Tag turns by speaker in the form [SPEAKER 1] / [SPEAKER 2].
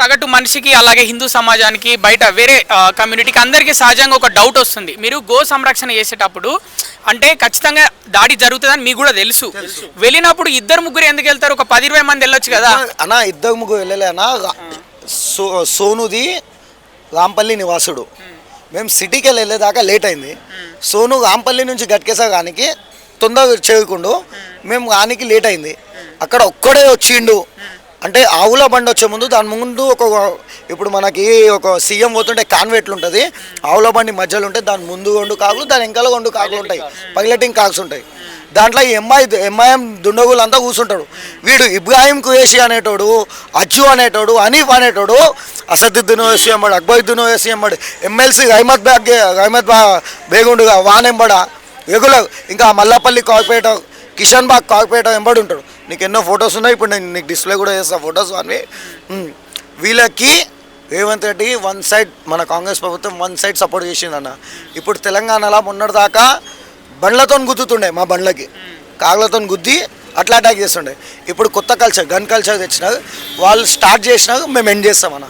[SPEAKER 1] సగటు మనిషికి అలాగే హిందూ సమాజానికి బయట వేరే కమ్యూనిటీకి అందరికీ సహజంగా ఒక డౌట్ వస్తుంది. మీరు గో సంరక్షణ చేసేటప్పుడు అంటే ఖచ్చితంగా దాడి జరుగుతుందని మీకు కూడా తెలుసు. వెళ్ళినప్పుడు ఇద్దరు ముగ్గురు ఎందుకు వెళ్తారు? ఒక 10-20 మంది వెళ్ళొచ్చు కదా
[SPEAKER 2] అన్న. ఇద్దరు ముగ్గురు వెళ్ళలే అన్న. సోనుది రాంపల్లి నివాసుడు. మేము సిటీకి వెళ్ళేదాకా లేట్ అయింది. సోను రాంపల్లి నుంచి గట్కేసాగానికి తొందరగా చేరుకుండు. మేము గానికి లేట్ అయింది. అక్కడ ఒక్కడే వచ్చిండు. అంటే ఆవుల బండి వచ్చే ముందు దాని ముందు ఇప్పుడు మనకి ఒక సీఎం పోతుంటే కాన్వెట్లు ఉంటుంది. ఆవుల బండి మధ్యలో ఉంటాయి. దాని ముందు 2 కాకులు, దాని వెనకాల 2 కాకులు ఉంటాయి. పైలటింగ్ కాక్స్ ఉంటాయి. దాంట్లో ఎంఐఎం దుండగులు అంతా కూర్చుంటాడు. వీడు ఇబ్రాహిం కురేషి అనేటోడు, అజ్జు అనేటోడు, హనీఫ్ అనేటోడు, అసదుద్దీన్ ఓవైసీ ఎంబడు, అక్బరుద్దీన్ ఓవైసీ ఎంబడు, ఎమ్మెల్సీ రహమత్ బేగుండుగా వానెంబడ రెగ్యులర్. ఇంకా మల్లాపల్లి కార్పొరేటర్, కిషన్ బాగ్ కార్పొరేటర్ ఎంబడి ఉంటాడు. నీకు ఎన్నో ఫొటోస్ ఉన్నాయి. ఇప్పుడు నేను నీకు డిస్ప్లే కూడా చేస్తాను ఫొటోస్ అన్నీ. వీళ్ళకి రేవంత్ రెడ్డి వన్ సైడ్, మన కాంగ్రెస్ ప్రభుత్వం వన్ సైడ్ సపోర్ట్ చేసిందన్న. ఇప్పుడు తెలంగాణలో మొన్నటిదాకా బండ్లతో గుద్దుతుండే, మా బండ్లకి కాగులతో గుద్ది అట్లా అటాక్ చేస్తుండే. ఇప్పుడు కొత్త కల్చర్, గన్ కల్చర్ తెచ్చినారు. వాళ్ళు స్టార్ట్ చేసినారు, మేము ఎండ్ చేస్తామన్న.